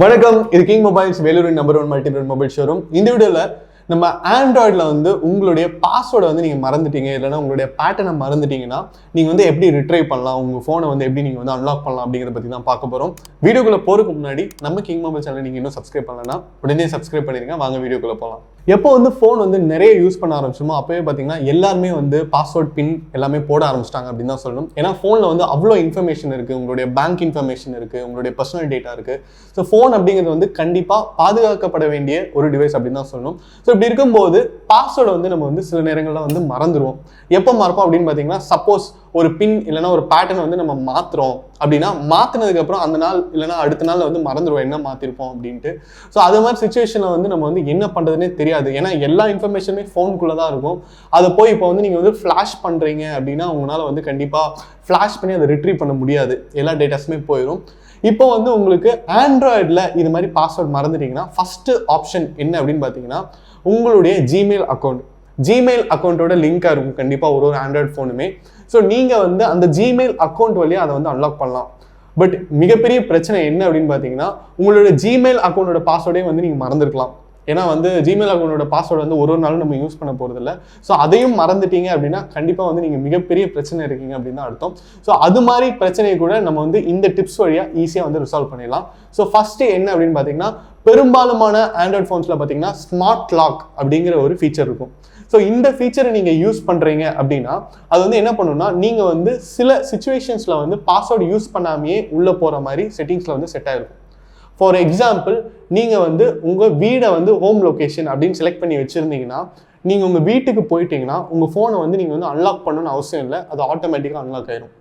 வணக்கம், இது king mobiles வேலூரின் number 1 multi brand mobile showroom. இந்த வீடியோவில் நம்ம ஆண்ட்ராய்டில் உங்களுடைய பாஸ்வேர்டை நீங்கள் மறந்துட்டீங்க, இல்லைனா உங்களுடைய பேட்டர்னை மறந்துட்டீங்கன்னா நீங்கள் எப்படி ரிட்ரைவ் பண்ணலாம், உங்கள் ஃபோனை எப்படி நீங்கள் அன்லாக் பண்ணலாம் அப்படிங்கிறத பற்றி தான் பார்க்க போகிறோம். வீடியோக்குள்ளே போகிறதுக்கு முன்னாடி நம்ம கிங் மொபைல் சேனல் நீங்கள் இன்னும் சப்ஸ்கிரைப் பண்ணலன்னா உடனே சப்ஸ்கிரைப் பண்ணிடுங்க. வாங்க வீடியோக்குள்ளே போகலாம். எப்போ ஃபோன் நிறைய யூஸ் பண்ண ஆரம்பிச்சோமோ அப்போவே பார்த்தீங்கன்னா எல்லாருமே பாஸ்வேர்ட் பின் எல்லாமே போட ஆரம்பிச்சிட்டாங்க அப்படின்னு தான் சொல்லணும். ஏன்னா ஃபோனில் அவ்வளோ இன்ஃபர்மேஷன் இருக்குது, உங்களுடைய பேங்க் இன்ஃபர்மேஷன் இருக்குது, உங்களுடைய பர்சனல் டேட்டா இருக்குது. ஸோ ஃபோன் அப்படிங்கிறது கண்டிப்பாக பாதுகாக்கப்பட வேண்டிய ஒரு டிவைஸ் அப்படின்னு தான் சொல்லணும். ஸோ இப்படி இருக்கும்போது பாஸ்வேர்டை நம்ம சில நேரங்களில் மறந்துடுவோம். எப்போ மறப்போம் அப்படின்னு பார்த்தீங்கன்னா, சப்போஸ் ஒரு பின் இல்லைனா ஒரு பேட்டர்னை நம்ம மாற்றுறோம் அப்படின்னா மாற்றினதுக்கப்புறம் அந்த நாள் இல்லைனா அடுத்த நாள் மறந்துடுவோம் என்ன மாற்றிருப்போம் அப்படின்ட்டு. ஸோ அது மாதிரி சுச்சுவேஷனில் நம்ம என்ன பண்ணுறதுனே தெரியாது. ஏன்னா எல்லா இன்ஃபர்மேஷனுமே ஃபோனுக்குள்ளே தான் இருக்கும். அதை போய் இப்போ நீங்கள் ஃப்ளாஷ் பண்ணுறீங்க அப்படின்னா உங்களால் கண்டிப்பாக ஃப்ளாஷ் பண்ணி அதை ரிட்ரீவ் பண்ண முடியாது, எல்லா டேட்டாஸுமே போயிடும். இப்போ உங்களுக்கு ஆண்ட்ராய்டில் இது மாதிரி பாஸ்வேர்ட் மறந்துட்டீங்கன்னா ஃபஸ்ட்டு ஆப்ஷன் என்ன அப்படின்னு பார்த்தீங்கன்னா, உங்களுடைய ஜிமெயில் அக்கௌண்ட்டோட லிங்காக இருக்கும் கண்டிப்பாக ஒரு ஆண்ட்ராய்டு ஃபோனுமே. ஸோ நீங்கள் அந்த ஜிமெயில் அக்கௌண்ட் வழியாக அதை அன்லாக் பண்ணலாம். பட் மிகப்பெரிய பிரச்சனை என்ன அப்படின்னு பார்த்தீங்கன்னா, உங்களோட ஜிமெயில் அக்கௌண்ட்டோட பாஸ்வேர்டே நீங்கள் மறந்துருக்கலாம். ஏன்னா ஜிமெயில் அக்கௌண்ட்டோட பாஸ்வேர்டு ஒரு நாளும் நம்ம யூஸ் பண்ண போகிறதில்ல. ஸோ அதையும் மறந்துட்டீங்க அப்படின்னா கண்டிப்பாக நீங்கள் மிகப்பெரிய பிரச்சனை இருக்கீங்க அப்படின்னு தான் அர்த்தம். ஸோ அது மாதிரி பிரச்சனையை கூட நம்ம இந்த டிப்ஸ் வழியாக ஈஸியாக ரிசால்வ் பண்ணிடலாம். ஸோ ஃபஸ்ட்டு என்ன அப்படின்னு பார்த்தீங்கன்னா, பெரும்பாலுமான ஆண்ட்ராய்ட் ஃபோன்ஸில் பார்த்தீங்கன்னா ஸ்மார்ட் லாக் அப்படிங்கிற ஒரு ஃபீச்சர் இருக்கும். ஸோ இந்த ஃபீச்சரை நீங்கள் யூஸ் பண்ணுறீங்க அப்படின்னா அது என்ன பண்ணணும்னா, நீங்கள் சில சுச்சுவேஷன்ஸில் பாஸ்வேர்டு யூஸ் பண்ணாமையே உள்ளே போகிற மாதிரி செட்டிங்ஸில் செட் ஆகிருக்கும். ஃபார் எக்ஸாம்பிள், நீங்கள் உங்கள் வீடை ஹோம் லொக்கேஷன் அப்படின்னு செலக்ட் பண்ணி வச்சுருந்தீங்கன்னா, நீங்கள் உங்கள் வீட்டுக்கு போயிட்டீங்கன்னா உங்கள் ஃபோனை நீங்கள் அன்லாக் பண்ணணும்னு அவசியம் இல்லை, அது ஆட்டோமேட்டிக்காக அன்லாக் ஆயிடும்.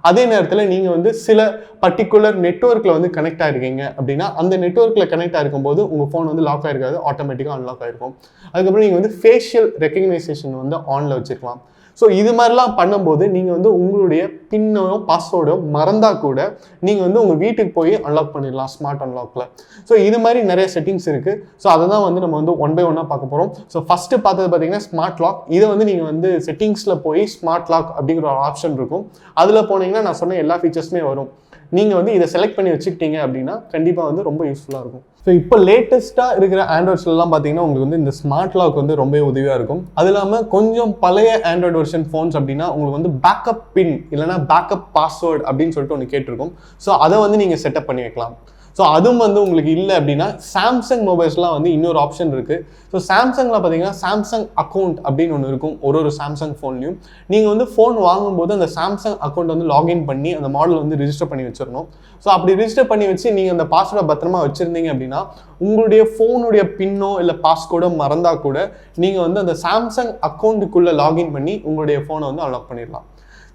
அதே நேரத்தில் நீங்கள் சில பர்டிகுலர் நெட்வொர்க்கில் கனெக்ட் ஆகிருக்கீங்க அப்படின்னா அந்த நெட்வொர்க்கில் கனெக்ட் ஆகிருக்கும்போது உங்கள் ஃபோன் லாக் ஆகிருக்காது, ஆட்டோமேட்டிக்காக அன்லாக் ஆகிருக்கும். அதுக்கப்புறம் நீங்கள் ஃபேஷியல் ரெக்கக்னைசேஷன் ஆனில் வச்சுருக்கலாம். ஸோ இது மாதிரிலாம் பண்ணும்போது நீங்கள் உங்களுடைய பின்னோ பாஸ்வேர்டோ மறந்தால் கூட நீங்கள் உங்கள் வீட்டுக்கு போய் அன்லாக் பண்ணிடலாம் ஸ்மார்ட் அன்லாக்ல. ஸோ இது மாதிரி நிறைய செட்டிங்ஸ் இருக்குது. ஸோ அதை தான் நம்ம ஒன் பை ஒன்னாக பார்க்க போகிறோம். ஸோ ஃபஸ்ட்டு பார்த்தது பார்த்தீங்கன்னா ஸ்மார்ட் லாக். இதை நீங்கள் செட்டிங்ஸில் போய் ஸ்மார்ட் லாக் அப்படிங்கிற ஒரு ஆப்ஷன் இருக்கும். அதில் போனீங்கன்னா நான் சொன்ன எல்லா ஃபீச்சர்ஸுமே வரும். நீங்கள் இதை செலக்ட் பண்ணி வச்சுக்கிட்டீங்க அப்படின்னா கண்டிப்பாக ரொம்ப யூஸ்ஃபுல்லாக இருக்கும். ஸோ இப்போ லேட்டஸ்ட்டாக இருக்கிற ஆண்ட்ராய்ட்ஸ்லாம் பார்த்தீங்கன்னா உங்களுக்கு இந்த ஸ்மார்ட் லாக் ரொம்ப உதவியாக இருக்கும். அது இல்லாமல் கொஞ்சம் பழைய ஆண்ட்ராய்டு வெர்ஷன் ஃபோன்ஸ் அப்படின்னா உங்களுக்கு பேக்கப் பின் இல்லைனா பேக்கப் பாஸ்வேர்டு அப்படின்னு சொல்லிட்டு ஒன்று கேட்டிருக்கும். ஸோ அதை நீங்கள் செட்டப் பண்ணி வைக்கலாம். ஸோ அதுவும் உங்களுக்கு இல்லை அப்படின்னா சாம்சங் மொபைல்ஸ்லாம் இன்னொரு ஆப்ஷன் இருக்குது. ஸோ சாம்சங்கில் பார்த்தீங்கன்னா சாம்சங் அக்கௌண்ட் அப்படின்னு ஒன்று இருக்கும் ஒரு சாம்சங் ஃபோன்லையும். நீங்கள் ஃபோன் வாங்கும்போது அந்த சாம்சங் அக்கௌண்ட் லாகின் பண்ணி அந்த மாடல் ரிஜிஸ்டர் பண்ணி வச்சிடணும். ஸோ அப்படி ரிஜிஸ்டர் பண்ணி வச்சு நீங்கள் அந்த பாஸ்வேர்டை பத்திரமா வச்சுருந்தீங்க அப்படின்னா உங்களுடைய ஃபோனுடைய பின்னோ இல்லை பாஸ்கோடோ மறந்தால் கூட நீங்கள் அந்த சாம்சங் அக்கௌண்ட்டுக்குள்ளே லாகின் பண்ணி உங்களுடைய ஃபோனை அன்லாக் பண்ணிடலாம்.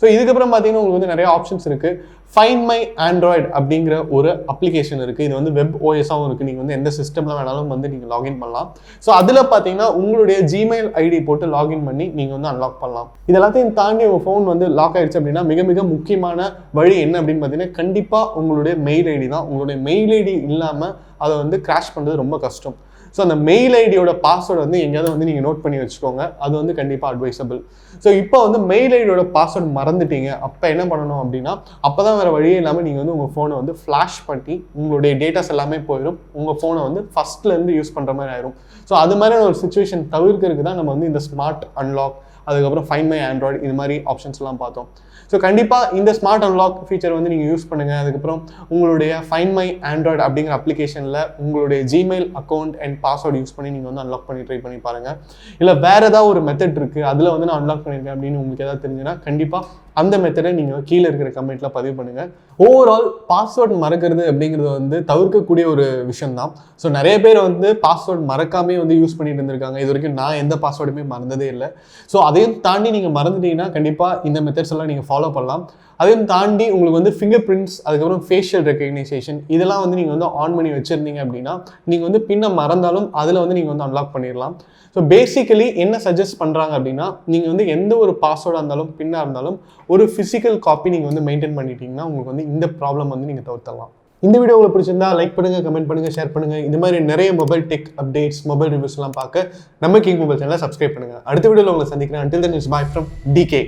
ஸோ இதுக்கப்புறம் பார்த்தீங்கன்னா உங்களுக்கு நிறைய ஆப்ஷன்ஸ் இருக்குது. ஃபைண்ட் மை ஆண்ட்ராய்டு அப்படிங்கிற ஒரு அப்ளிகேஷன் இருக்குது. இது வெப் ஓஎஸாகவும் இருக்குது. நீங்கள் எந்த சிஸ்டமில் வேணாலும் நீங்கள் லாகின் பண்ணலாம். ஸோ அதில் பார்த்தீங்கன்னா உங்களுடைய ஜிமெயில் ஐடி போட்டு லாகின் பண்ணி நீங்கள் அன்லாக் பண்ணலாம். இது எல்லாத்தையும் தாண்டி உங்கள் ஃபோன் லாக் ஆகிடுச்சு அப்படின்னா மிக மிக முக்கியமான வழி என்ன அப்படின்னு பார்த்தீங்கன்னா கண்டிப்பாக உங்களுடைய மெயில் ஐடி தான். உங்களுடைய மெயில் ஐடி இல்லாமல் அதை கிராஷ் பண்ணுறது ரொம்ப கஷ்டம். ஸோ அந்த மெயில் ஐடியோட பாஸ்வேர்டு எங்கேயாவது நீங்கள் நோட் பண்ணி வச்சுக்கோங்க. அது கண்டிப்பாக அட்வைசபிள். ஸோ இப்போ மெயில் ஐடியோட பாஸ்வேர்டு மறந்துட்டீங்க, அப்போ என்ன பண்ணணும் அப்படின்னா அப்போ தான் வேறு வழியே இல்லாமல் நீங்கள் உங்கள் ஃபோனை ஃப்ளாஷ் பண்ணி உங்களுடைய டேட்டாஸ் எல்லாமே போயிடும். உங்கள் ஃபோனை ஃபஸ்ட்லேருந்து யூஸ் பண்ணுற மாதிரி ஆயிரும். ஸோ அது மாதிரியான ஒரு சுச்சுவேஷன் தவிர்க்கிறதுக்கு தான் நம்ம இந்த ஸ்மார்ட் அன்லாக், அதுக்கப்புறம் ஃபைண்ட் மை ஆண்ட்ராய்டு இது மாதிரி ஆப்ஷன்ஸ்லாம் பார்த்தோம். ஸோ கண்டிப்பாக இந்த ஸ்மார்ட் அன்லாக் ஃபீச்சர் நீங்கள் யூஸ் பண்ணுங்கள். அதுக்கப்புறம் உங்களுடைய ஃபைண்ட் மை ஆண்ட்ராய்டு அப்படிங்கிற அப்ளிகேஷனில் உங்களுடைய Gmail account and password use பண்ணி நீங்கள் அன்லாக் பண்ணி ட்ரை பண்ணி பாருங்கள். இல்லை வேறு ஏதாவது ஒரு மெத்தட் இருக்குது அதில் நான் அன்லாக் பண்ணியிருக்கேன் அப்படின்னு உங்களுக்கு ஏதாவது தெரிஞ்சுன்னா கண்டிப்பாக அந்த மெத்தடை நீங்கள் கீழே இருக்கிற கமெண்ட்டில் பதிவு பண்ணுங்கள். ஓவரால் பாஸ்வேர்டு மறக்கிறது அப்படிங்கிறது தவிர்க்கக்கூடிய ஒரு விஷயம் தான். ஸோ நிறைய பேர் பாஸ்வேர்டு மறக்காமே யூஸ் பண்ணிட்டு இருந்திருக்காங்க. இது வரைக்கும் நான் எந்த பாஸ்வேர்டுமே மறந்ததே இல்லை. ஸோ அதையும் தாண்டி நீங்கள் மறந்துட்டீங்கன்னா கண்டிப்பாக இந்த மெத்தட்ஸ் எல்லாம் நீங்கள் ஃபாலோ பண்ணலாம். அதையும் தாண்டி உங்களுக்கு ஃபிங்கர் பிரிண்ட்ஸ், அதுக்கப்புறம் ஃபேஷியல் ரெக்கக்னைசேஷன் இதெல்லாம் நீங்கள் ஆன் பண்ணி வச்சுருந்தீங்க அப்படின்னா நீங்கள் பின்ன மறந்தாலும் அதில் நீங்கள் அன்லாக் பண்ணிடலாம். ஸோ பேசிக்கலி என்ன சஜஸ்ட் பண்ணுறாங்க அப்படின்னா நீங்கள் எந்த ஒரு பாஸ்வேர்டாக இருந்தாலும் பின்னாக இருந்தாலும் ஒரு ஃபிசிக்கல் காப்பி நீங்கள் மெயின்டைன் பண்ணிட்டீங்கன்னா உங்களுக்கு இந்த ப்ராப்ளம் நீங்கள் தவிர்த்தலாம். இந்த வீடியோ உங்களுக்கு பிடிச்சிருந்தா லைக் பண்ணுங்க, கமெண்ட் பண்ணுங்க, ஷேர் பண்ணுங்க. இந்த மாதிரி நிறைய mobile tech updates, mobile reviews எல்லாம் பார்க்க நம்ம கிங் மொபைல் சேனலை சப்ஸ்கிரைப் பண்ணுங்க. அடுத்த வீடியோவில் உங்களை சந்திக்கிறேன். Until then, it's bye from DK.